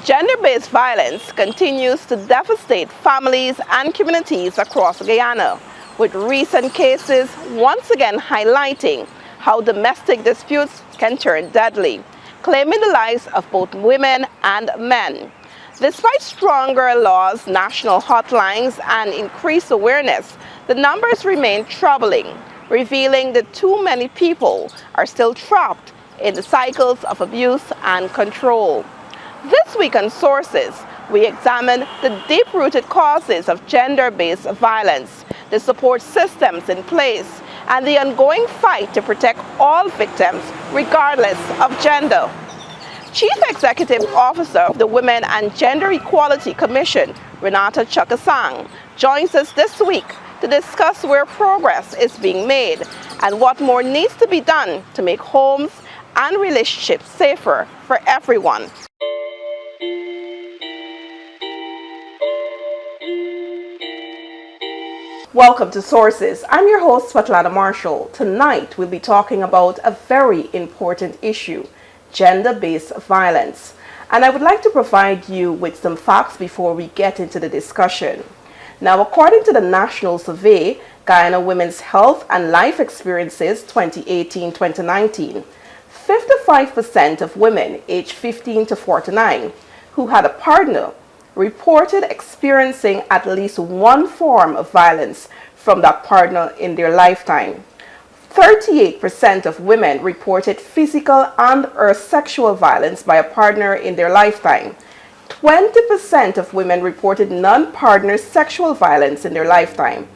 Gender-based violence continues to devastate families and communities across Guyana, with recent cases once again highlighting how domestic disputes can turn deadly, claiming the lives of both women and men. Despite stronger laws, national hotlines, and increased awareness, the numbers remain troubling, revealing that too many people are still trapped in the cycles of abuse and control. This week on Sources, we examine the deep-rooted causes of gender-based violence, the support systems in place, and the ongoing fight to protect all victims, regardless of gender. Chief Executive Officer of the Women and Gender Equality Commission, Renata Chuck-A-Sang, joins us this week to discuss where progress is being made and what more needs to be done to make homes and relationships safer for everyone. Welcome to Sources. I'm your host, Svetlana Marshall. Tonight, we'll be talking about a very important issue, gender-based violence. And I would like to provide you with some facts before we get into the discussion. Now, according to the National Survey, Guyana Women's Health and Life Experiences 2018-2019, 55% of women aged 15 to 49 who had a partner reported experiencing at least one form of violence from that partner in their lifetime. 38% of women reported physical and/or sexual violence by a partner in their lifetime. 20% of women reported non-partner sexual violence in their lifetime.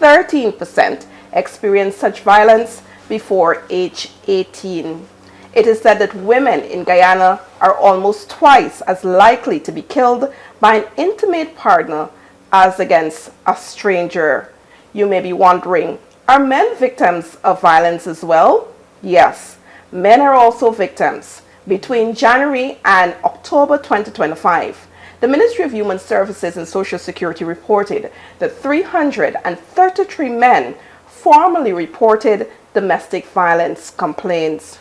13% experienced such violence before age 18. It is said that women in Guyana are almost twice as likely to be killed by an intimate partner as against a stranger. You may be wondering, are men victims of violence as well? Yes, men are also victims. Between January and October 2025, the Ministry of Human Services and Social Security reported that 333 men formally reported domestic violence complaints.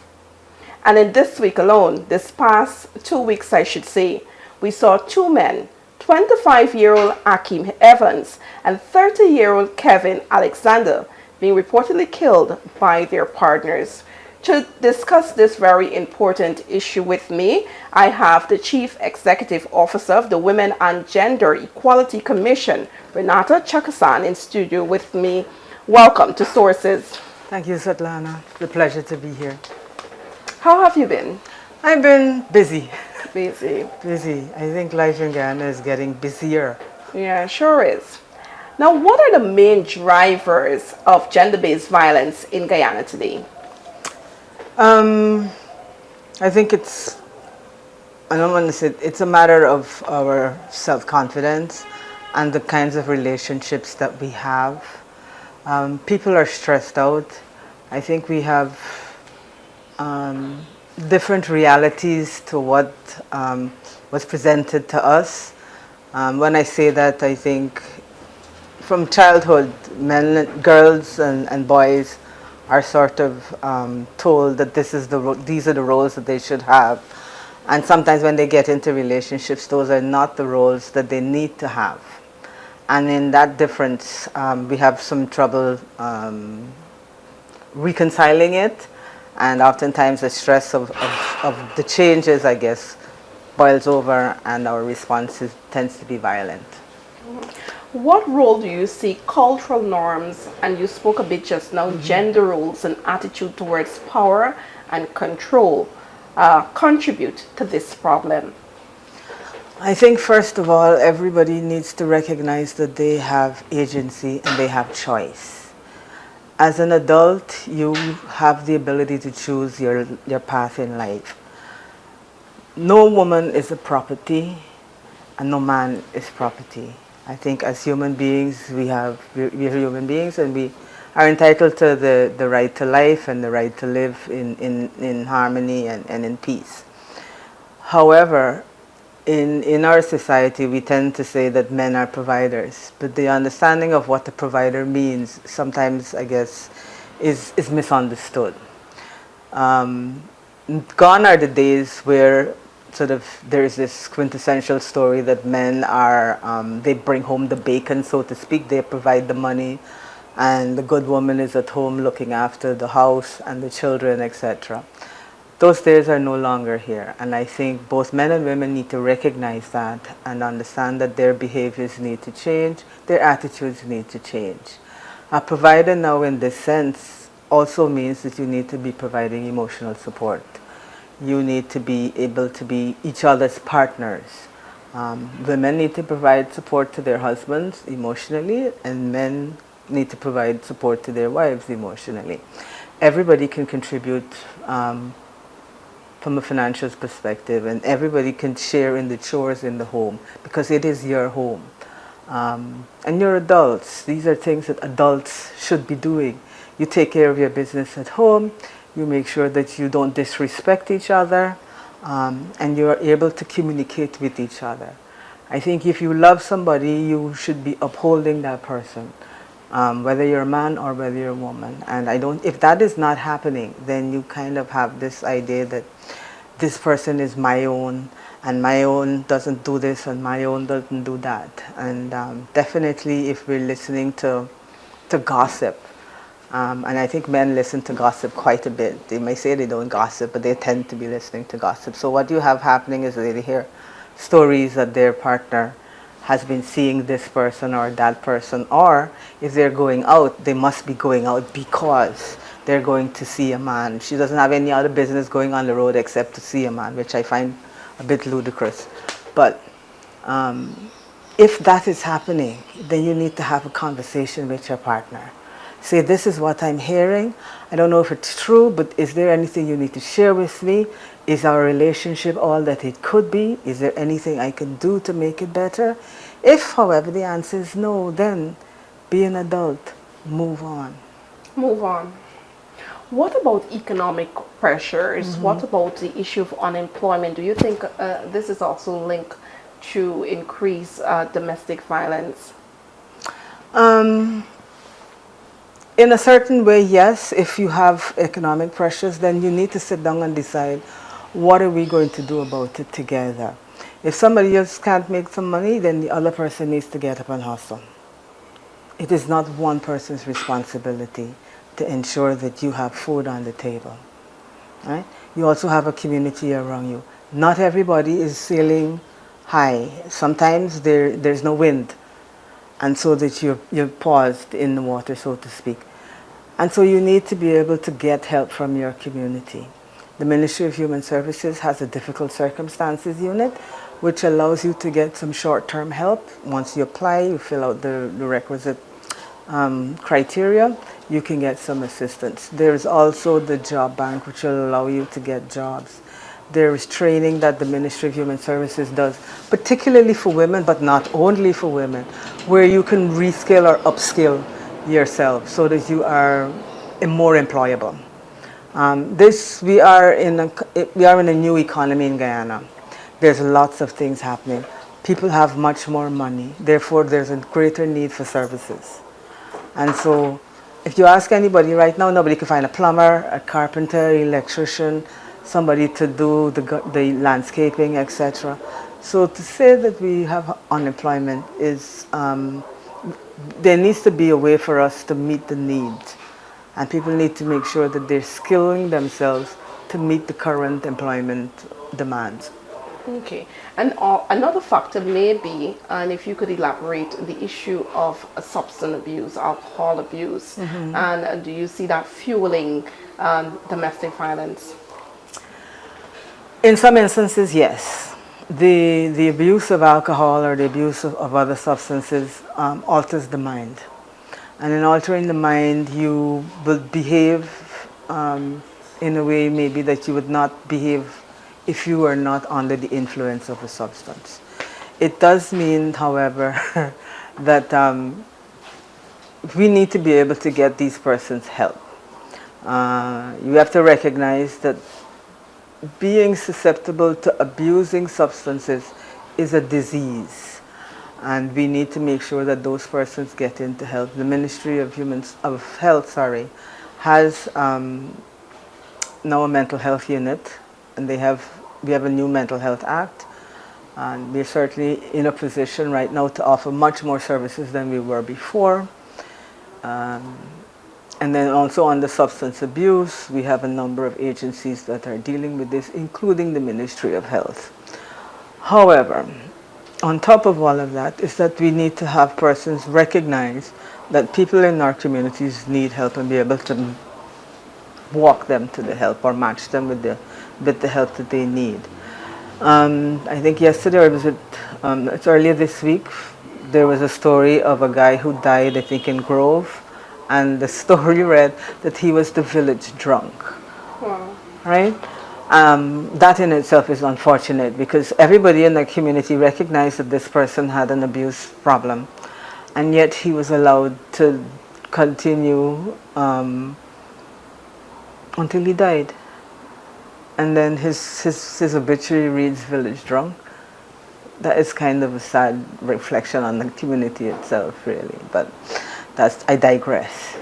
And in this week alone, this past 2 weeks I should say, we saw two men, 25-year-old Akeem Evans and 30-year-old Kevin Alexander, being reportedly killed by their partners. To discuss this very important issue with me, I have the Chief Executive Officer of the Women and Gender Equality Commission, Renata Chuck-A-Sang, in studio with me. Welcome to Sources. Thank you, Svetlana. It's a pleasure to be here. How have you been? I've been busy. Busy. Busy. I think life in Guyana is getting busier. Yeah, sure is. Now, what are the main drivers of gender-based violence in Guyana today? I think I don't want to say, it's a matter of our self-confidence and the kinds of relationships that we have. People are stressed out. I think we have different realities to what was presented to us. When I say that, I think from childhood, girls and boys are sort of told that these are the roles that they should have. And sometimes when they get into relationships, those are not the roles that they need to have. And in that difference, we have some trouble reconciling it. And oftentimes the stress of the changes, I guess, boils over and our response tends to be violent. What role do you see cultural norms, and you spoke a bit just now, gender roles and attitude towards power and control contribute to this problem? I think first of all, everybody needs to recognize that they have agency and they have choice. As an adult, you have the ability to choose your path in life. No woman is a property and no man is property. I think as human beings, we're human beings and we are entitled to the right to life and the right to live in harmony and in peace. However, in our society, we tend to say that men are providers, but the understanding of what the provider means sometimes, I guess, is misunderstood. Gone are the days where sort of, there's this quintessential story that men are, they bring home the bacon, so to speak, they provide the money, and the good woman is at home looking after the house and the children, etc. Those days are no longer here, and I think both men and women need to recognize that and understand that their behaviors need to change, their attitudes need to change. A provider now in this sense also means that you need to be providing emotional support. You need to be able to be each other's partners. Women need to provide support to their husbands emotionally, and men need to provide support to their wives emotionally. Everybody can contribute from a financial perspective, and everybody can share in the chores in the home because it is your home. And you're adults. These are things that adults should be doing. You take care of your business at home, you make sure that you don't disrespect each other, and you're able to communicate with each other. I think if you love somebody, you should be upholding that person, whether you're a man or whether you're a woman. And if that is not happening, then you kind of have this idea that this person is my own, and my own doesn't do this, and my own doesn't do that. And definitely if we're listening to gossip, and I think men listen to gossip quite a bit. They may say they don't gossip, but they tend to be listening to gossip. So what you have happening is they hear stories that their partner has been seeing this person or that person, or if they're going out, they must be going out because they're going to see a man. She doesn't have any other business going on the road except to see a man, which I find a bit ludicrous. But if that is happening, then you need to have a conversation with your partner. Say, this is what I'm hearing. I don't know if it's true, but is there anything you need to share with me? Is our relationship all that it could be? Is there anything I can do to make it better? If, however, the answer is no, then be an adult. Move on. Move on. What about economic pressures? What about the issue of unemployment? Do you think this is also linked to increase domestic violence? In a certain way, yes. If you have economic pressures, then you need to sit down and decide, what are we going to do about it together? If somebody else can't make some money, then the other person needs to get up and hustle. It is not one person's responsibility to ensure that you have food on the table. Right? You also have a community around you. Not everybody is sailing high. Sometimes there's no wind, and so that you're paused in the water, so to speak. And so you need to be able to get help from your community. The Ministry of Human Services has a difficult circumstances unit, which allows you to get some short-term help. Once you apply, you fill out the requisite criteria, you can get some assistance. There's also the job bank, which will allow you to get jobs. There is training that the Ministry of Human Services does, particularly for women, but not only for women, where you can reskill or upskill yourself so that you are more employable. We are in a new economy in Guyana. There's lots of things happening. People have much more money. Therefore, there's a greater need for services. And so if you ask anybody right now, nobody can find a plumber, a carpenter, electrician, somebody to do the landscaping, etc. So to say that we have unemployment is, there needs to be a way for us to meet the needs. And people need to make sure that they're skilling themselves to meet the current employment demands. Okay, and another factor may be, and if you could elaborate, the issue of substance abuse, alcohol abuse, and do you see that fueling domestic violence? In some instances, yes. The abuse of alcohol or the abuse of other substances alters the mind. And in altering the mind, you will behave in a way maybe that you would not behave if you are not under the influence of a substance. It does mean, however, that we need to be able to get these persons help. You have to recognize that being susceptible to abusing substances is a disease, and we need to make sure that those persons get into help. The Ministry of Health has now a mental health unit, and they have we have a new Mental Health Act, and we're certainly in a position right now to offer much more services than we were before. And then also on the substance abuse, we have a number of agencies that are dealing with this, including the Ministry of Health. However, on top of all of that is that we need to have persons recognize that people in our communities need help and be able to walk them to the help or match them with the help that they need. I think yesterday, or was it, it's earlier this week, there was a story of a guy who died, I think, in Grove, and the story read that he was the village drunk. Wow. Right? That in itself is unfortunate because everybody in the community recognized that this person had an abuse problem, and yet he was allowed to continue until he died. And then his obituary reads village drunk. That is kind of a sad reflection on the community itself, really, but I digress.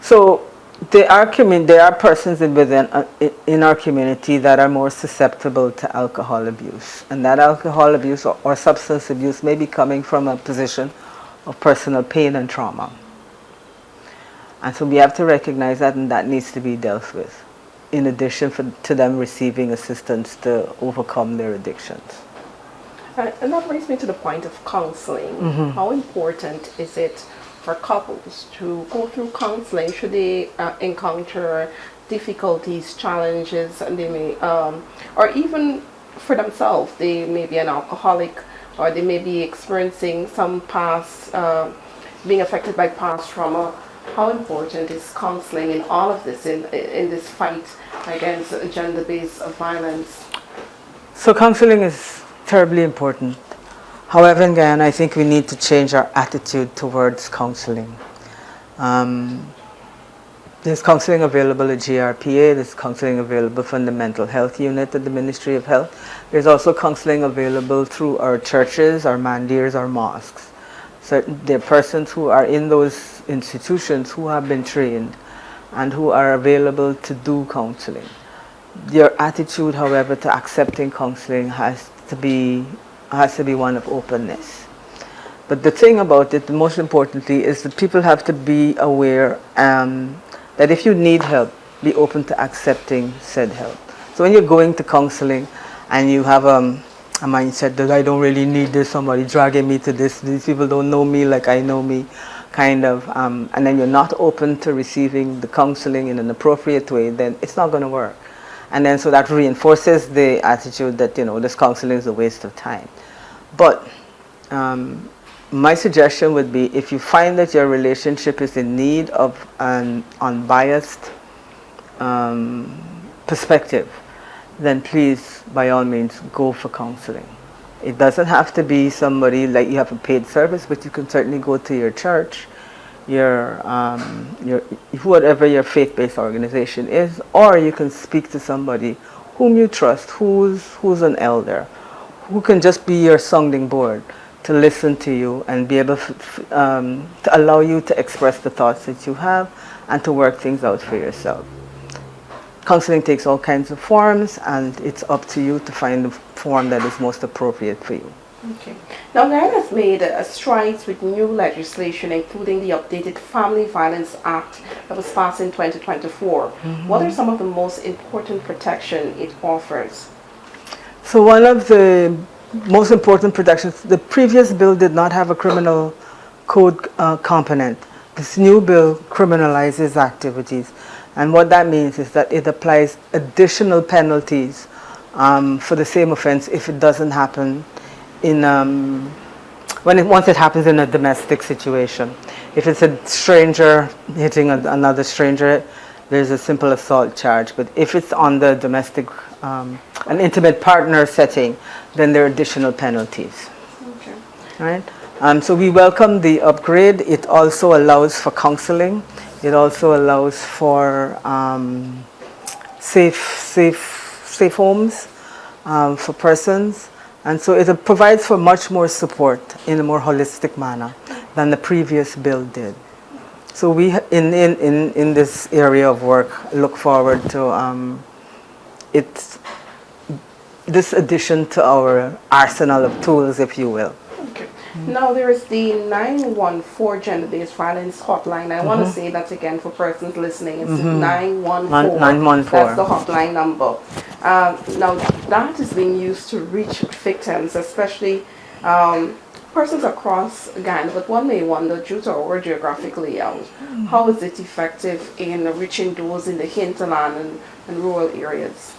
So there are persons in our community that are more susceptible to alcohol abuse, and that alcohol abuse or substance abuse may be coming from a position of personal pain and trauma. And so we have to recognize that, and that needs to be dealt with, in addition to them receiving assistance to overcome their addictions. And that brings me to the point of counseling. Mm-hmm. How important is it for couples to go through counseling should they encounter difficulties, challenges, and they may, or even for themselves, they may be an alcoholic, or they may be experiencing some past, being affected by past trauma. How important is counseling in all of this, in this fight against gender-based violence? So counseling is terribly important. However, in Guyana, I think we need to change our attitude towards counseling. There's counseling available at GRPA, there's counseling available from the mental health unit at the Ministry of Health. There's also counseling available through our churches, our mandirs, our mosques. So there are persons who are in those institutions who have been trained and who are available to do counseling. Your attitude, however, to accepting counseling has to be one of openness. But the thing about it, most importantly, is that people have to be aware that if you need help, be open to accepting said help. So when you're going to counseling and you have a mindset that I don't really need this, somebody dragging me to this, these people don't know me like I know me, kind of, and then you're not open to receiving the counseling in an appropriate way, then it's not going to work. And then so that reinforces the attitude that, this counseling is a waste of time. But my suggestion would be, if you find that your relationship is in need of an unbiased perspective, then please, by all means, go for counseling. It doesn't have to be somebody like you have a paid service, but you can certainly go to your church, your whatever your faith-based organization is, or you can speak to somebody whom you trust, who's an elder, who can just be your sounding board to listen to you and be able to allow you to express the thoughts that you have and to work things out for yourself. Counseling takes all kinds of forms, and it's up to you to find the form that is most appropriate for you. Okay. Now, Guyana has made strides with new legislation, including the updated Family Violence Act that was passed in 2024. Mm-hmm. What are some of the most important protection it offers? So one of the most important protections, the previous bill did not have a criminal code component. This new bill criminalizes activities. And what that means is that it applies additional penalties for the same offense if it doesn't happen once it happens in a domestic situation. If it's a stranger hitting another stranger, there's a simple assault charge. But if it's on the domestic, an intimate partner setting, then there are additional penalties. Okay. Right? So we welcome the upgrade. It also allows for counseling. It also allows for safe homes for persons. And so it provides for much more support in a more holistic manner than the previous bill did. So we, in this area of work, look forward to it this addition to our arsenal of tools, if you will. Okay. Now there is the 914 gender-based violence hotline. I want to say that again for persons listening. It's 914. 914. That's the hotline number. Now that is being used to reach victims, especially persons across Guyana. But one may wonder, due to our geographic layout, how is it effective in reaching those in the hinterland and rural areas?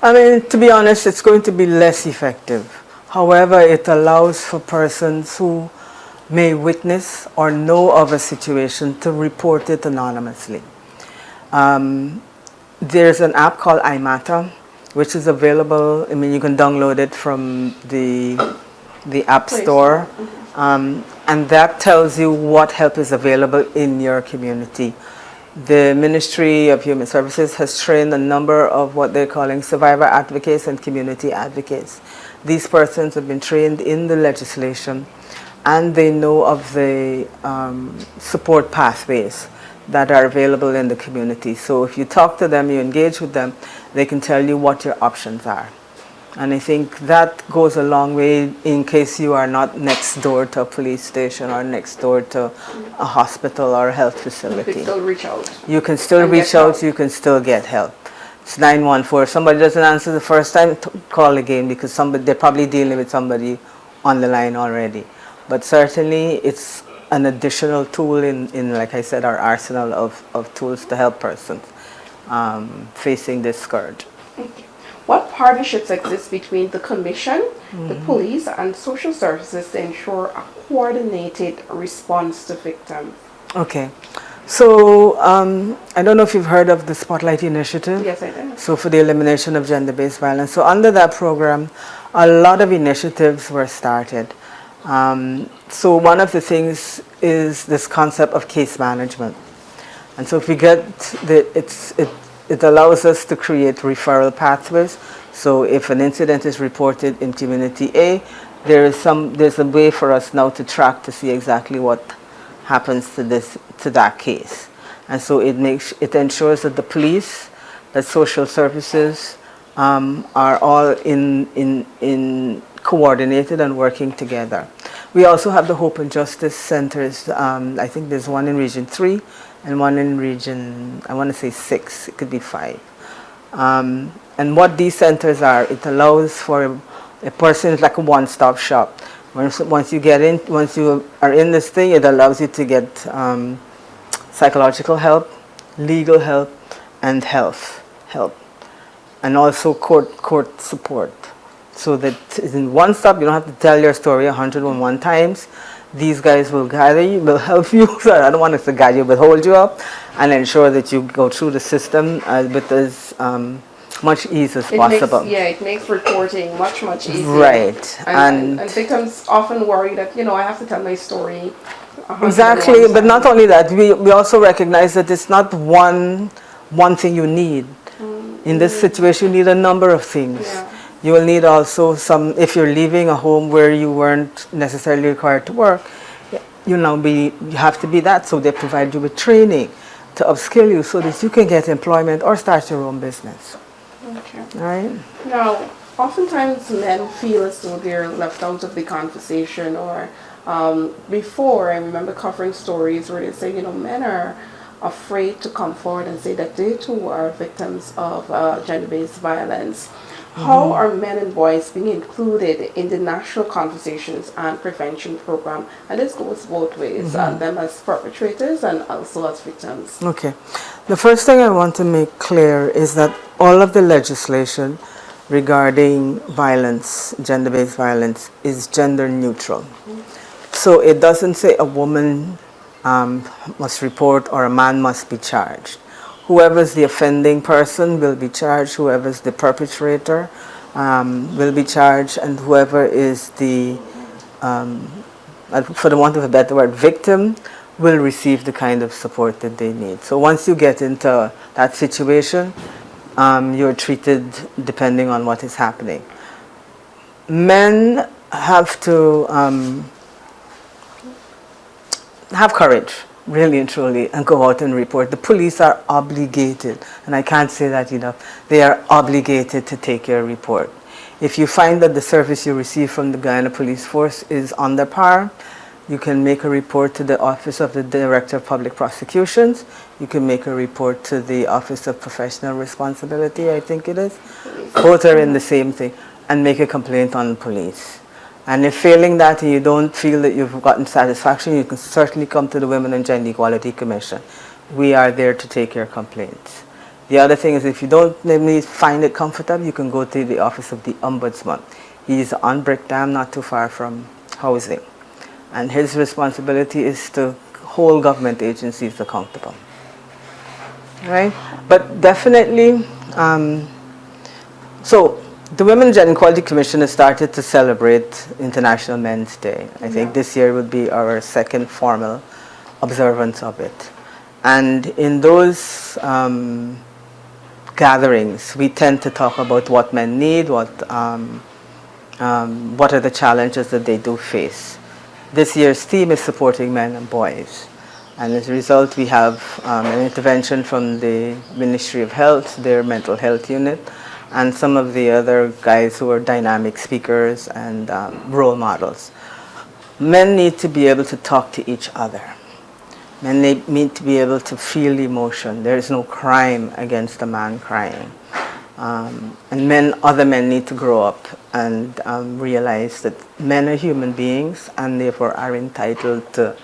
I mean, to be honest, it's going to be less effective. However, it allows for persons who may witness or know of a situation to report it anonymously. There's an app called iMatter, which is available. I mean, you can download it from the App Store, and that tells you what help is available in your community. The Ministry of Human Services has trained a number of what they're calling survivor advocates and community advocates. These persons have been trained in the legislation, and they know of the support pathways that are available in the community. So if you talk to them, you engage with them, they can tell you what your options are. And I think that goes a long way in case you are not next door to a police station or next door to a hospital or a health facility. You can still reach out. You can still reach out, you can still get help. It's 914. If somebody doesn't answer the first time, call again, because they're probably dealing with somebody on the line already. But certainly it's an additional tool in like I said, our arsenal of tools to help persons facing this scourge. Okay. What partnerships exist between the Commission, the police, and social services to ensure a coordinated response to victims? Okay. So I don't know if you've heard of the Spotlight Initiative. Yes, I do. So for the elimination of gender-based violence. So under that program, a lot of initiatives were started. So one of the things is this concept of case management. And so if we get it allows us to create referral pathways. So if an incident is reported in community A, there's a way for us now to track to see exactly what happens to that case. And so it ensures that the police, that social services are all in coordinated and working together. We also have the Hope and Justice Centers. I think there's one in Region 3 and one in Region, I want to say 6, it could be 5. And what these centers are, it allows for a person, it's like a one-stop shop. Once you are in this thing, it allows you to get psychological help, legal help, and health help, and also court support. So that in one stop, you don't have to tell your story 101 times. These guys will gather you, will help you. Sorry, I don't want us to guide you, but hold you up and ensure that you go through the system with as much ease as possible. It makes reporting much easier. Right. And victims often worry that, I have to tell my story. Exactly, but not only that, we also recognize that it's not one thing you need. In this situation, you need a number of things. Yeah. You will need also if you're leaving a home where you weren't necessarily required to work, you have to be that. So they provide you with training to upskill you so that you can get employment or start your own business. Okay. All right? Now, oftentimes men feel as though they're left out of the conversation, or before, I remember covering stories where they say, men are afraid to come forward and say that they too are victims of gender-based violence. How are men and boys being included in the national conversations and prevention program? And this goes both ways, them as perpetrators and also as victims. Okay. The first thing I want to make clear is that all of the legislation regarding violence, gender-based violence, is gender neutral. So it doesn't say a woman must report or a man must be charged. Whoever's the offending person will be charged, whoever's the perpetrator will be charged, and whoever is the, for the want of a better word, victim, will receive the kind of support that they need. So once you get into that situation, you're treated depending on what is happening. Men have to have courage, really and truly, and go out and report. The police are obligated, and I can't say that enough, they are obligated to take your report. If you find that the service you receive from the Guyana Police Force is under par, you can make a report to the Office of the Director of Public Prosecutions. You can make a report to the Office of Professional Responsibility, I think it is. Both are in the same thing, and make a complaint on the police. And if failing that and you don't feel that you've gotten satisfaction, you can certainly come to the Women and Gender Equality Commission. We are there to take your complaints. The other thing is, if you don't find it comfortable, you can go to the Office of the Ombudsman. He's on Brick Dam, not too far from housing. And his responsibility is to hold government agencies accountable. Right? But definitely, so the Women and Gender Equality Commission has started to celebrate International Men's Day. I think this year would be our second formal observance of it. And in those gatherings, we tend to talk about what men need, what are the challenges that they do face. This year's theme is supporting men and boys. And as a result, we have an intervention from the Ministry of Health, their mental health unit, and some of the other guys who are dynamic speakers and role models. Men need to be able to talk to each other. Men need to be able to feel emotion. There is no crime against a man crying. And other men need to grow up and realize that men are human beings and therefore are entitled to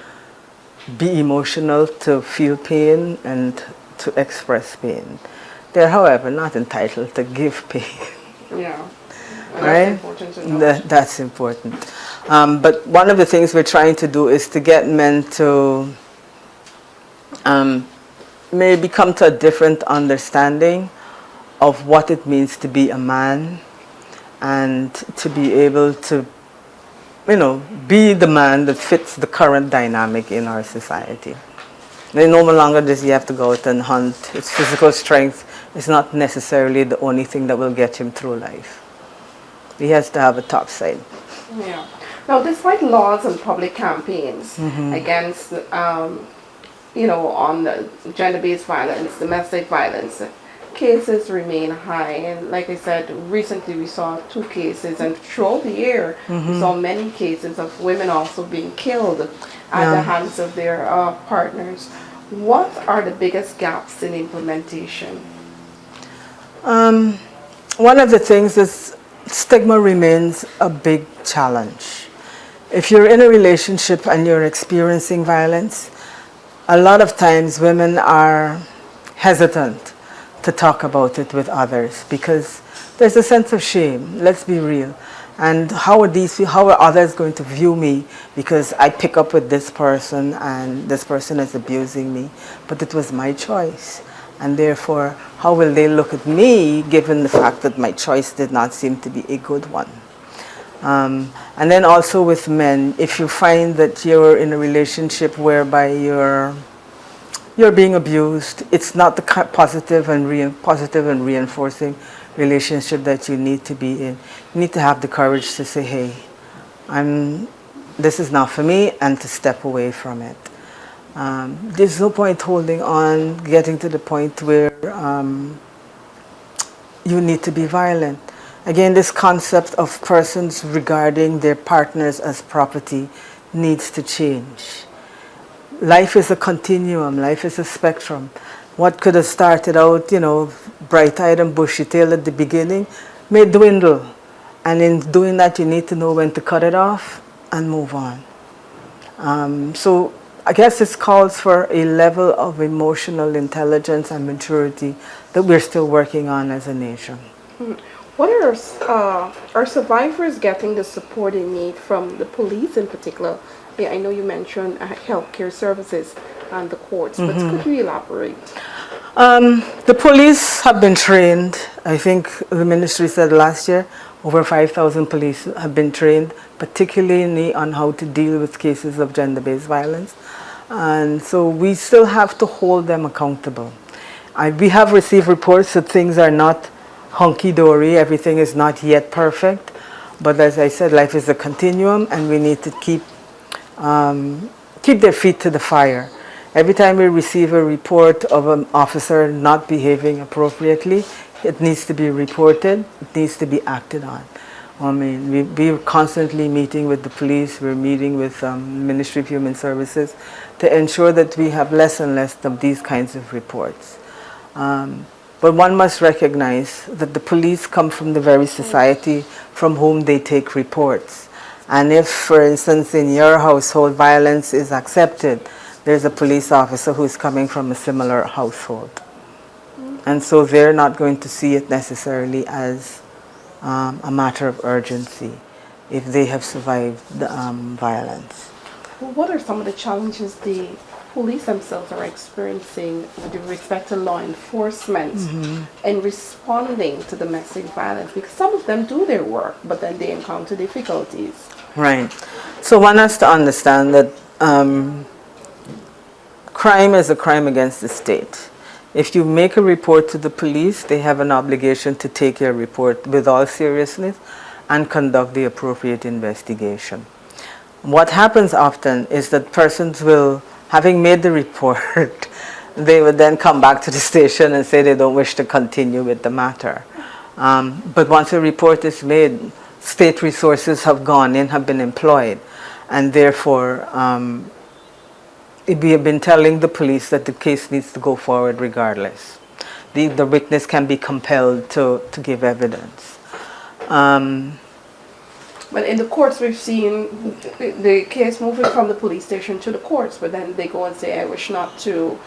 be emotional, to feel pain and to express pain. They're, however, not entitled to give pain. Yeah. Right? Important to know. That's important. But one of the things we're trying to do is to get men to maybe come to a different understanding of what it means to be a man and to be able to, be the man that fits the current dynamic in our society. No longer does he have to go out and hunt. His physical strength is not necessarily the only thing that will get him through life. He has to have a top side. Yeah. Now, despite laws and public campaigns against, on the gender-based violence, domestic violence, cases remain high. And like I said, recently we saw 2 cases, and throughout the year we saw many cases of women also being killed at the hands of their partners. What are the biggest gaps in implementation? One of the things is stigma remains a big challenge. If you're in a relationship and you're experiencing violence, a lot of times women are hesitant to talk about it with others because there's a sense of shame. Let's be real. And how are others going to view me because I pick up with this person and this person is abusing me, but it was my choice. And therefore, how will they look at me given the fact that my choice did not seem to be a good one? And then also with men, if you find that you're in a relationship whereby you're being abused, it's not the positive and reinforcing relationship that you need to be in. You need to have the courage to say, hey, this is not for me, and to step away from it. There's no point holding on, getting to the point where you need to be violent. Again, this concept of persons regarding their partners as property needs to change. Life is a continuum, life is a spectrum. What could have started out, bright-eyed and bushy-tailed at the beginning may dwindle. And in doing that, you need to know when to cut it off and move on. So I guess this calls for a level of emotional intelligence and maturity that we're still working on as a nation. What are survivors getting the support they need from the police in particular? I know you mentioned healthcare services and the courts, but could you elaborate? The police have been trained. I think the ministry said last year over 5,000 police have been trained, particularly on how to deal with cases of gender-based violence. And so we still have to hold them accountable. We have received reports that things are not hunky-dory, everything is not yet perfect. But as I said, life is a continuum, and we need to keep their feet to the fire. Every time we receive a report of an officer not behaving appropriately, it needs to be reported, it needs to be acted on. I mean, we're constantly meeting with the police, we're meeting with Ministry of Human Services to ensure that we have less and less of these kinds of reports. But one must recognize that the police come from the very society from whom they take reports. And if, for instance, in your household violence is accepted, there's a police officer who's coming from a similar household. And so they're not going to see it necessarily as a matter of urgency if they have survived the violence. Well, what are some of the challenges the police themselves are experiencing with respect to law enforcement and responding to domestic violence? Because some of them do their work, but then they encounter difficulties. Right. So one has to understand that crime is a crime against the state. If you make a report to the police, they have an obligation to take your report with all seriousness and conduct the appropriate investigation. What happens often is that persons will, having made the report, they would then come back to the station and say they don't wish to continue with the matter. But once a report is made, state resources have gone in, have been employed, and therefore we have been telling the police that the case needs to go forward regardless. The witness can be compelled to give evidence. But in the courts, we've seen the case moving from the police station to the courts, but then they go and say, I wish not to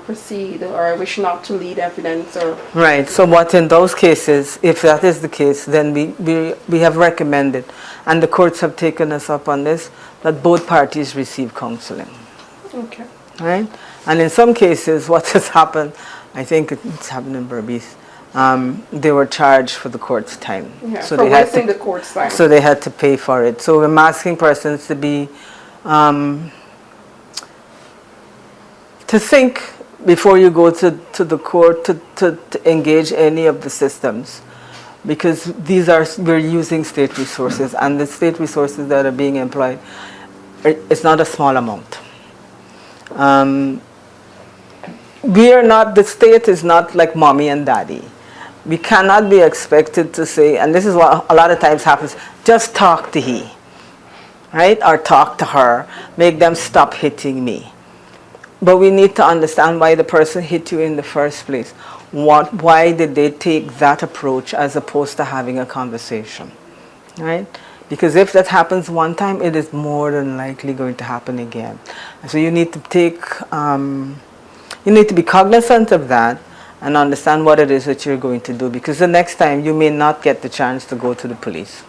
proceed, or I wish not to lead evidence. Or Right. So what in those cases, if that is the case, then we have recommended, and the courts have taken us up on this, that both parties receive counseling. Okay. Right? And in some cases, what has happened, I think it's happened in Berbice, they were charged for the court's time. Yeah, so for they had wasting the court's time. So they had to pay for it. So I'm asking persons to be, to think before you go to the court to engage any of the systems. Because we're using state resources, and the state resources that are being employed, it's not a small amount. The state is not like mommy and daddy. We cannot be expected to say, and this is what a lot of times happens, just talk to he, right? Or talk to her, make them stop hitting me. But we need to understand why the person hit you in the first place. Why did they take that approach as opposed to having a conversation, right? Because if that happens one time, it is more than likely going to happen again. So you need to you need to be cognizant of that and understand what it is that you're going to do, because the next time you may not get the chance to go to the police.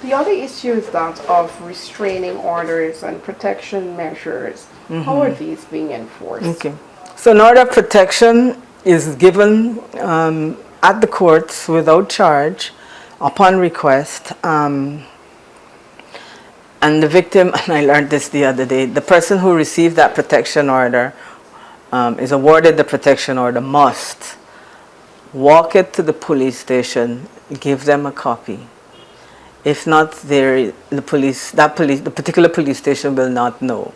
The other issue is that of restraining orders and protection measures. How are these being enforced? Okay. So an order of protection is given at the courts without charge upon request. And the victim, and I learned this the other day, the person who received that protection order is awarded the protection order must walk it to the police station, give them a copy. If not, the particular police station will not know.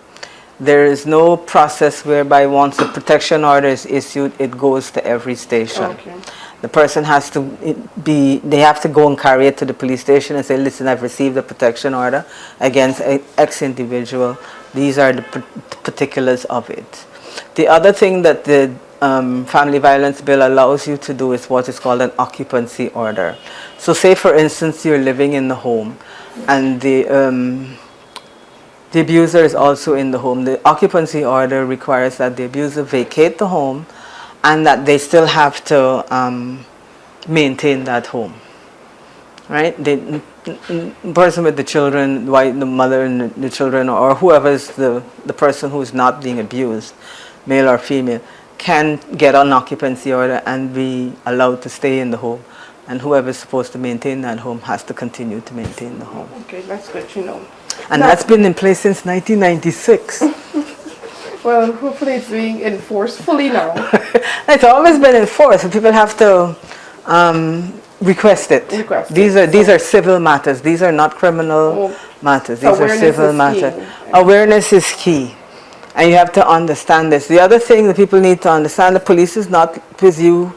There is no process whereby once a protection order is issued, it goes to every station. Okay. The person has to they have to go and carry it to the police station and say, listen, I've received a protection order against X individual. These are the particulars of it. The other thing that the Family Violence Bill allows you to do is what is called an occupancy order. So say, for instance, you're living in the home and the abuser is also in the home. The occupancy order requires that the abuser vacate the home and that they still have to maintain that home. Right? The person with the children, the mother and the children, or whoever is the person who is not being abused, male or female, can get an occupancy order and be allowed to stay in the home. And whoever is supposed to maintain that home has to continue to maintain the home. Okay, that's good to know. And that's been in place since 1996. Well, hopefully it's being enforced fully now. It's always been enforced. People have to request it. These are civil matters. These are not criminal matters. These are civil matters. Awareness is key. And you have to understand this. The other thing that people need to understand, the police is not with you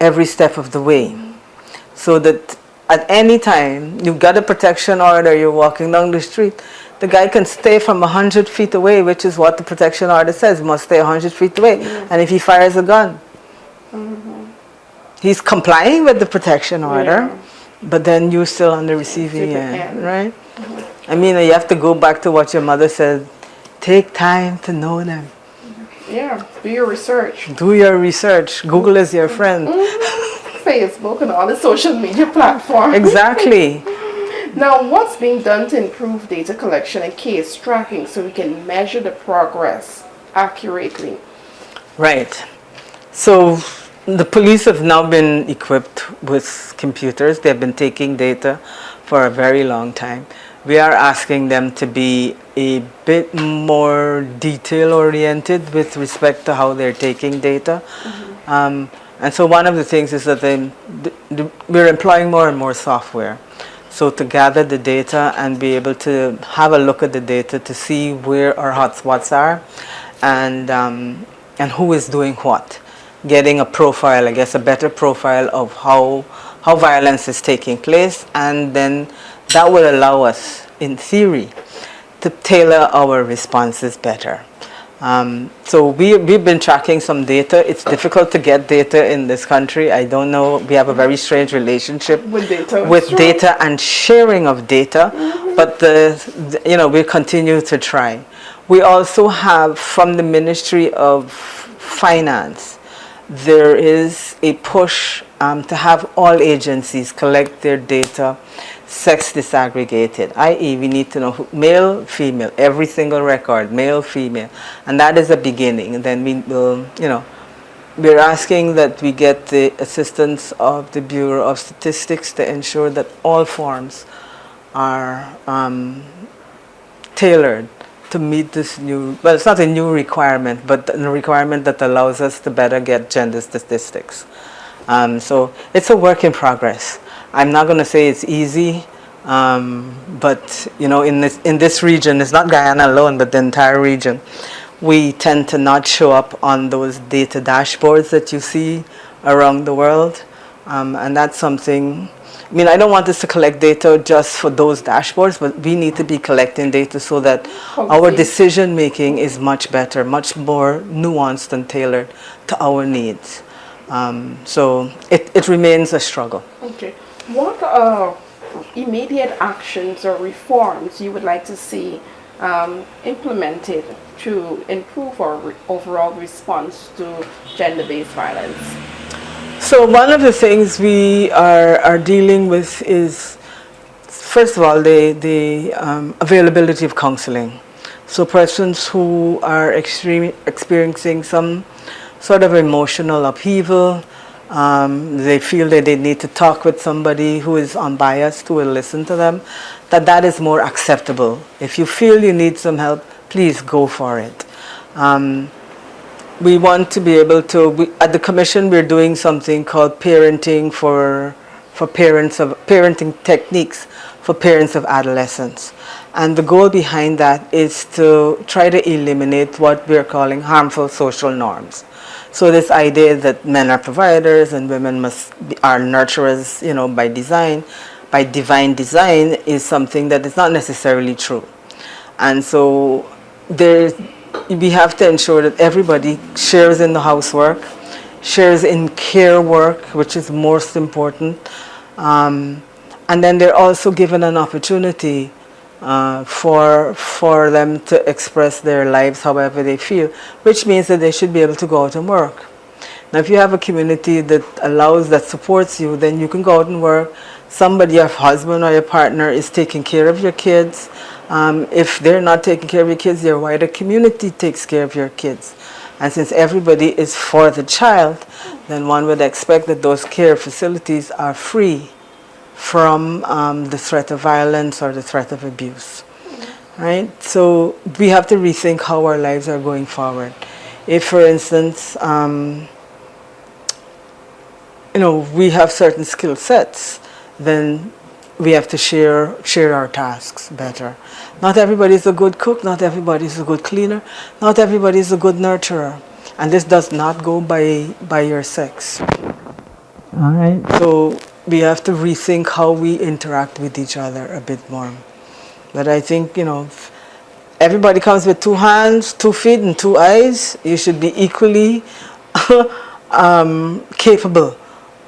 every step of the way. So that at any time you've got a protection order, you're walking down the street, the guy can stay from 100 feet away, which is what the protection order says, must stay 100 feet away. And if he fires a gun, he's complying with the protection order, but then you're still on the receiving end, right? I mean, you have to go back to what your mother said, take time to know them. Yeah, do your research. Do your research. Google is your friend. Facebook and all the social media platforms. Exactly. Now, what's being done to improve data collection and case tracking so we can measure the progress accurately? Right. So the police have now been equipped with computers. They've been taking data for a very long time. We are asking them to be a bit more detail-oriented with respect to how they're taking data. And so one of the things is that we're employing more and more software. So to gather the data and be able to have a look at the data to see where our hotspots are and who is doing what. Getting a profile, I guess a better profile of how violence is taking place, and then that will allow us, in theory, to tailor our responses better. So we've been tracking some data. It's difficult to get data in this country. I don't know. We have a very strange relationship with data and sharing of data. But we continue to try. We also have from the Ministry of Finance, there is a push to have all agencies collect their data sex disaggregated, i.e. we need to know who, male, female, every single record, male, female, and that is a beginning. And then we will, we're asking that we get the assistance of the Bureau of Statistics to ensure that all forms are tailored to meet this new, well, it's not a new requirement, but a requirement that allows us to better get gender statistics. So it's a work in progress. I'm not going to say it's easy, but in this region, it's not Guyana alone, but the entire region, we tend to not show up on those data dashboards that you see around the world, and that's something. I mean, I don't want us to collect data just for those dashboards, but we need to be collecting data so that our decision making is much better, much more nuanced and tailored to our needs. So it remains a struggle. Okay. What immediate actions or reforms you would like to see implemented to improve our overall response to gender-based violence? So one of the things we are dealing with is, first of all, the availability of counseling. So persons who are experiencing some sort of emotional upheaval, they feel that they need to talk with somebody who is unbiased, who will listen to them, that is more acceptable. If you feel you need some help, please go for it. We want to be able to, at the Commission we're doing something called parenting for parents of, parenting techniques for parents of adolescents. And the goal behind that is to try to eliminate what we're calling harmful social norms. So this idea that men are providers and women are nurturers, by design, by divine design, is something that is not necessarily true. And so we have to ensure that everybody shares in the housework, shares in care work, which is most important. And then they're also given an opportunity for them to express their lives however they feel, which means that they should be able to go out and work. Now, if you have a community that supports you, then you can go out and work. Somebody, your husband or your partner, is taking care of your kids. If they're not taking care of your kids, your wider community takes care of your kids. And since everybody is for the child, then one would expect that those care facilities are free from the threat of violence or the threat of abuse, right? So we have to rethink how our lives are going forward. If, for instance, we have certain skill sets, then we have to share our tasks better. Not everybody is a good cook, not everybody is a good cleaner, not everybody is a good nurturer. And this does not go by your sex. All right. So we have to rethink how we interact with each other a bit more. But I think, everybody comes with 2 hands, 2 feet, and 2 eyes. You should be equally capable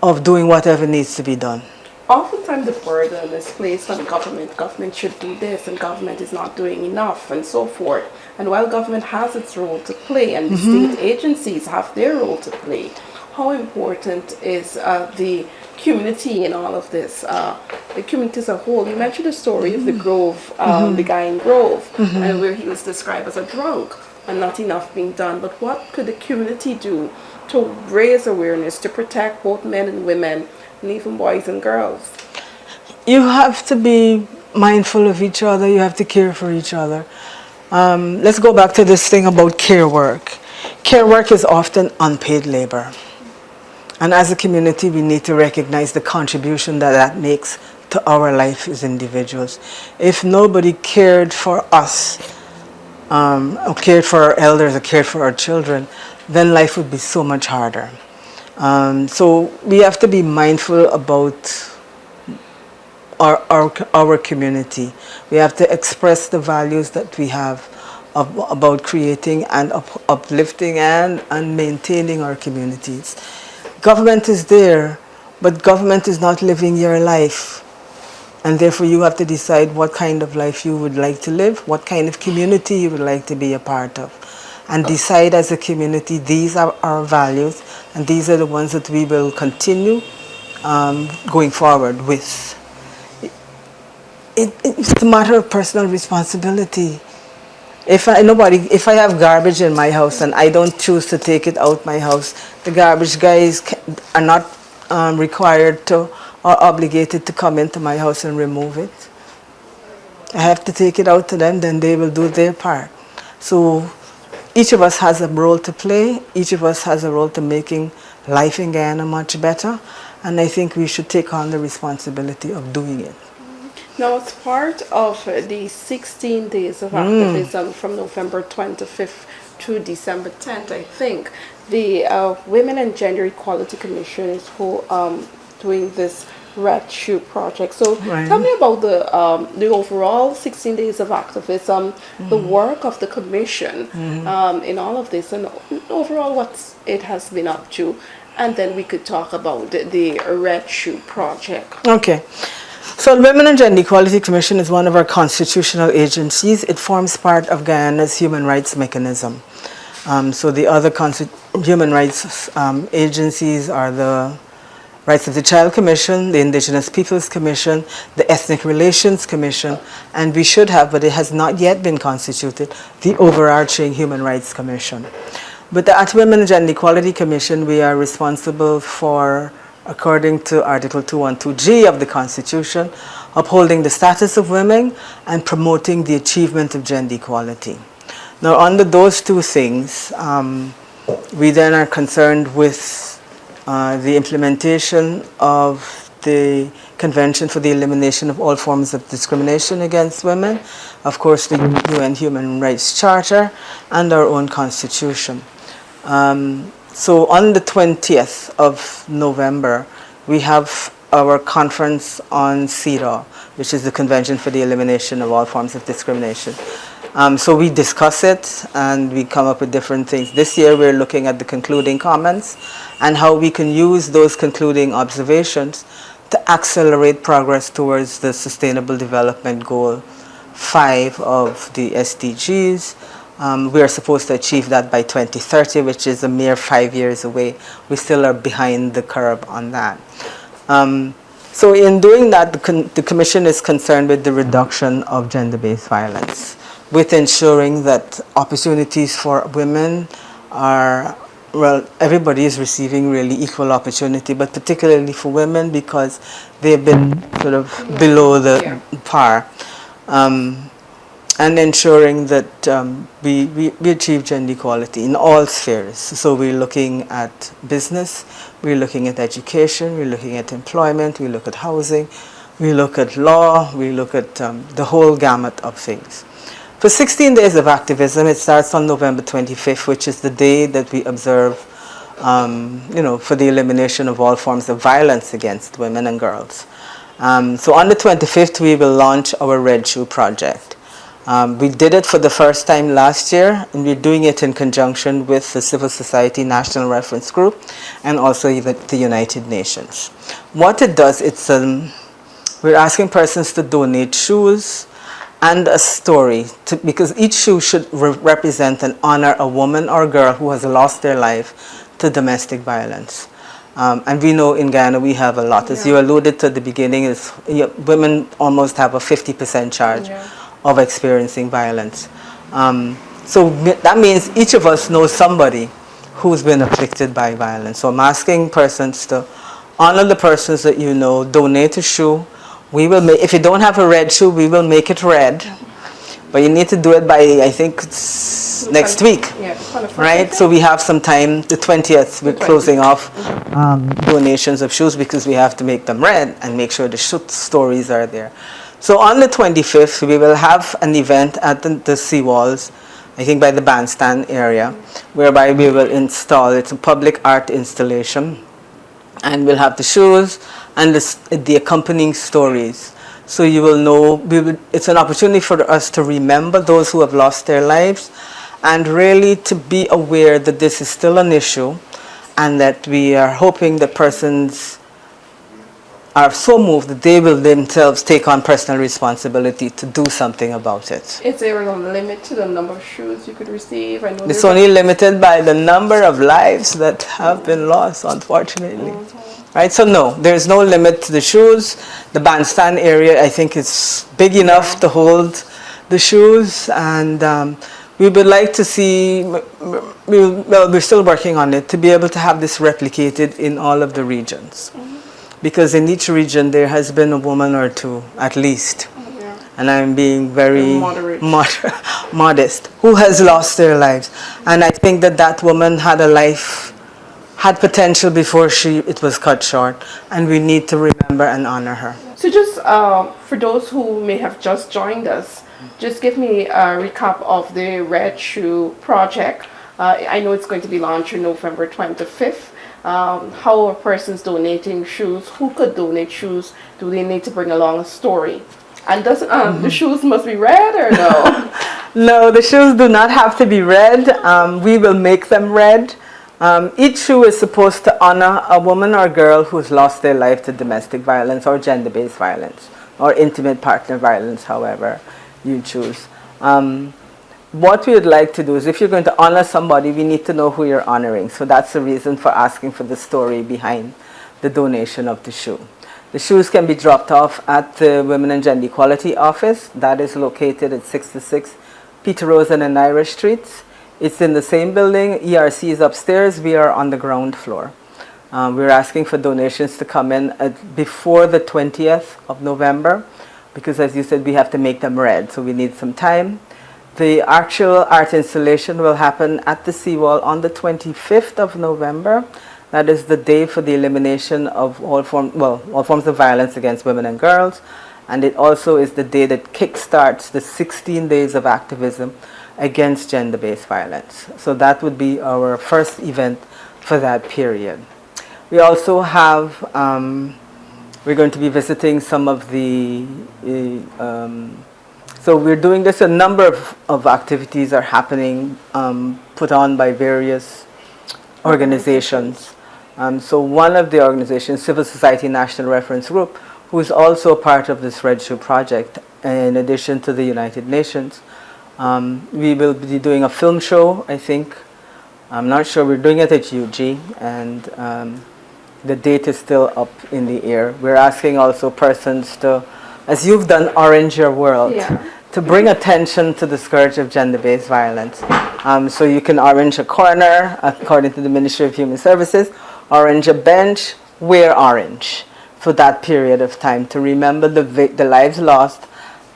of doing whatever needs to be done. Oftentimes the burden is placed on government. Government should do this and government is not doing enough and so forth. And while government has its role to play and the state agencies have their role to play, how important is the community in all of this, the community as a whole? You mentioned the story of the Grove, the guy in Grove, and where he was described as a drunk and not enough being done. But what could the community do to raise awareness, to protect both men and women, and even boys and girls? You have to be mindful of each other. You have to care for each other. Let's go back to this thing about care work. Care work is often unpaid labor. And as a community, we need to recognize the contribution that that makes to our life as individuals. If nobody cared for us, or cared for our elders, or cared for our children, then life would be so much harder. So we have to be mindful about our community. We have to express the values that we have about creating and uplifting and maintaining our communities. Government is there, but government is not living your life. And therefore you have to decide what kind of life you would like to live, what kind of community you would like to be a part of. And decide as a community, these are our values, and these are the ones that we will continue going forward with. It's a matter of personal responsibility. If I have garbage in my house and I don't choose to take it out my house, the garbage guys are not required to or obligated to come into my house and remove it. I have to take it out to them, then they will do their part. So each of us has a role to play. Each of us has a role to making life in Guyana much better. And I think we should take on the responsibility of doing it. Now, as part of the 16 days of activism from November 25th to December 10th, I think, the Women and Gender Equality Commission is doing this Red Shoe project. So tell me about the overall 16 days of activism, the work of the commission in all of this, and overall what it has been up to. And then we could talk about the Red Shoe project. Okay. So the Women and Gender Equality Commission is one of our constitutional agencies. It forms part of Guyana's human rights mechanism. So the other human rights agencies are the Rights of the Child Commission, the Indigenous Peoples Commission, the Ethnic Relations Commission, and we should have, but it has not yet been constituted, the overarching Human Rights Commission. But at Women and Gender Equality Commission, we are responsible for, according to Article 212G of the Constitution, upholding the status of women and promoting the achievement of gender equality. Now, under those two things, we then are concerned with the implementation of the Convention for the Elimination of All Forms of Discrimination Against Women, of course the UN Human Rights Charter, and our own Constitution. So on the 20th of November, we have our conference on CEDAW, which is the Convention for the Elimination of All Forms of Discrimination. So we discuss it and we come up with different things. This year we're looking at the concluding comments and how we can use those concluding observations to accelerate progress towards the Sustainable Development Goal 5 of the SDGs. We are supposed to achieve that by 2030, which is a mere 5 years away. We still are behind the curve on that. So in doing that, the Commission is concerned with the reduction of gender-based violence, with ensuring that opportunities for women are, well, everybody is receiving really equal opportunity, but particularly for women because they've been sort of below the par. And ensuring that we achieve gender equality in all spheres. So we're looking at business, we're looking at education, we're looking at employment, we look at housing, we look at law, we look at the whole gamut of things. For 16 days of activism, it starts on November 25th, which is the day that we observe for the elimination of all forms of violence against women and girls. So on the 25th, we will launch our Red Shoe project. We did it for the first time last year, and we're doing it in conjunction with the Civil Society National Reference Group and also the United Nations. What it does, we're asking persons to donate shoes and a story, because each shoe should represent and honor a woman or girl who has lost their life to domestic violence. And we know in Guyana we have a lot. As you alluded to at the beginning, women almost have a 50% charge of experiencing violence. So that means each of us knows somebody who's been afflicted by violence. So I'm asking persons to honor the persons that you know, donate a shoe. We will if you don't have a red shoe, we will make it red. But you need to do it by, I think, next week. Right? So we have some time. The 20th, we're closing off donations of shoes because we have to make them red and make sure the stories are there. So on the 25th, we will have an event at the seawalls, I think by the bandstand area, whereby we will install, it's a public art installation, and we'll have the shoes and the accompanying stories. So you will know, it's an opportunity for us to remember those who have lost their lives and really to be aware that this is still an issue and that we are hoping that persons are so moved that they will themselves take on personal responsibility to do something about it. Is there a limit to the number of shoes you could receive? I know it's only limited by the number of lives that have been lost, unfortunately. Right? So no, there's no limit to the shoes. The bandstand area, I think, is big enough to hold the shoes, and we would like to see, we're still working on it, to be able to have this replicated in all of the regions. Because in each region there has been a woman or two, at least, and I'm being very modest, who has lost their lives. And I think that woman had a life, had potential before it was cut short, and we need to remember and honor her. So just for those who may have just joined us, just give me a recap of the Red Shoe project. I know it's going to be launched on November 25th. How are persons donating shoes? Who could donate shoes? Do they need to bring along a story? And does the shoes must be red or no? No, the shoes do not have to be red. We will make them red. Each shoe is supposed to honor a woman or girl who's lost their life to domestic violence or gender-based violence or intimate partner violence, however you choose. What we would like to do is, if you're going to honor somebody, we need to know who you're honoring. So that's the reason for asking for the story behind the donation of the shoe. The shoes can be dropped off at the Women and Gender Equality Office. That is located at 66 Peter Rose and Naira Streets. It's in the same building. ERC is upstairs. We are on the ground floor. We're asking for donations to come in before the 20th of November, because as you said, we have to make them red, so we need some time. The actual art installation will happen at the seawall on the 25th of November. That is the day for the elimination of all forms of violence against women and girls. And it also is the day that kickstarts the 16 days of activism against gender-based violence. So that would be our first event for that period. We also have, we're going to be visiting some of the so we're doing this, a number of activities are happening, put on by various organizations. So one of the organizations, Civil Society National Reference Group, who is also a part of this Red Shoe project, in addition to the United Nations. We will be doing a film show, I think. I'm not sure, we're doing it at UG, and the date is still up in the air. We're asking also persons to, as you've done Orange Your World, to bring attention to the scourge of gender-based violence. So you can orange a corner, according to the Ministry of Human Services, orange a bench, wear orange for that period of time to remember the lives lost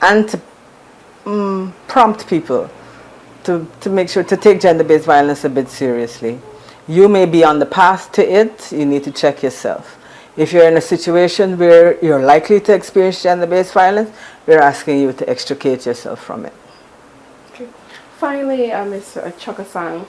and to prompt people to make sure to take gender-based violence a bit seriously. You may be on the path to it, you need to check yourself. If you're in a situation where you're likely to experience gender-based violence, we're asking you to extricate yourself from it. Okay. Finally, Ms. Chuck-A-Sang,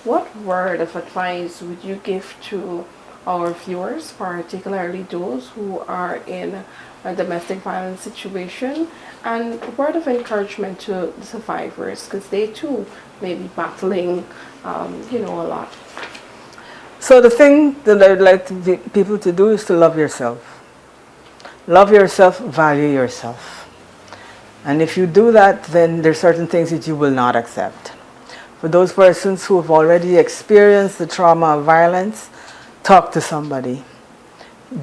what word of advice would you give to our viewers, particularly those who are in a domestic violence situation, and a word of encouragement to the survivors, because they too may be battling, a lot? So the thing that I would like people to do is to love yourself. Love yourself, value yourself. And if you do that, then there are certain things that you will not accept. For those persons who have already experienced the trauma of violence, talk to somebody.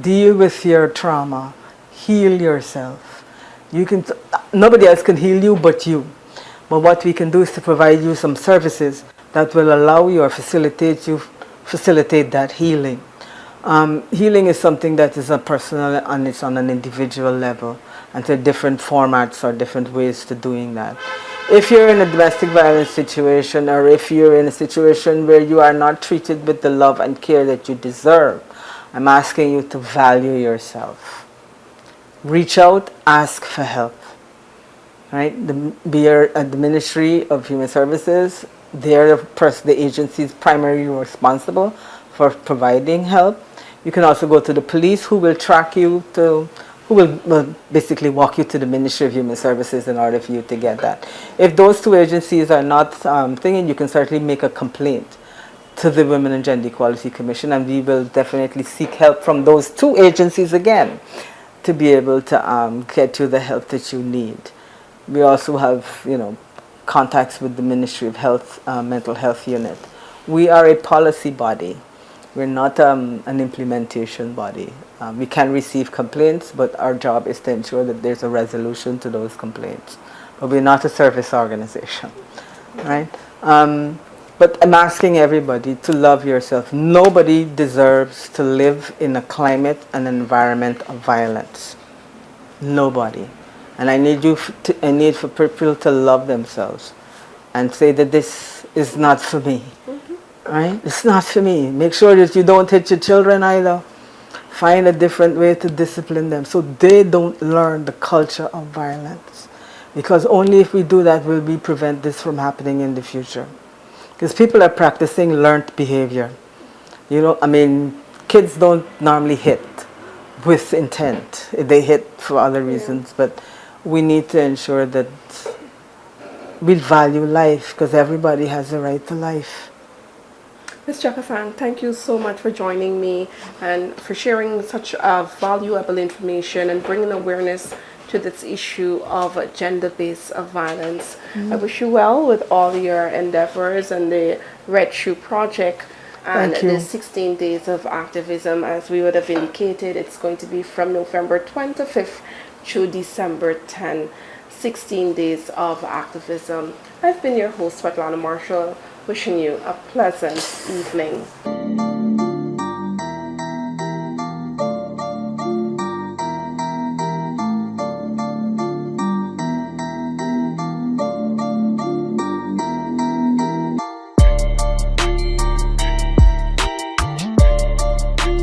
Deal with your trauma. Heal yourself. Nobody else can heal you but you. But what we can do is to provide you some services that will allow you or facilitate that healing. Healing is something that is a personal and it's on an individual level, and there are different formats or different ways to doing that. If you're in a domestic violence situation, or if you're in a situation where you are not treated with the love and care that you deserve, I'm asking you to value yourself. Reach out, ask for help. Right? The Ministry of Human Services, they're the agencies primarily responsible for providing help. You can also go to the police, who will track you who will basically walk you to the Ministry of Human Services in order for you to get that. If those two agencies are not thinking, you can certainly make a complaint to the Women and Gender Equality Commission, and we will definitely seek help from those two agencies again to be able to get you the help that you need. We also have, contacts with the Ministry of Health, Mental Health Unit. We are a policy body. We're not an implementation body. We can receive complaints, but our job is to ensure that there's a resolution to those complaints. But we're not a service organization, right? But I'm asking everybody to love yourself. Nobody deserves to live in a climate and environment of violence. Nobody. And I need for people to love themselves and say that this is not for me. Right? It's not for me. Make sure that you don't hit your children either. Find a different way to discipline them so they don't learn the culture of violence. Because only if we do that will we prevent this from happening in the future. Because people are practicing learned behavior. Kids don't normally hit with intent. They hit for other reasons, but we need to ensure that we value life, because everybody has a right to life. Ms. Chuck-A-Sang, thank you so much for joining me and for sharing such valuable information and bringing awareness to this issue of gender-based violence. I wish you well with all your endeavors and the Red Shoe Project and the 16 days of activism. As we would have indicated, it's going to be from November 25th to December 10, 16 days of activism. I've been your host, Svetlana Marshall, wishing you a pleasant evening.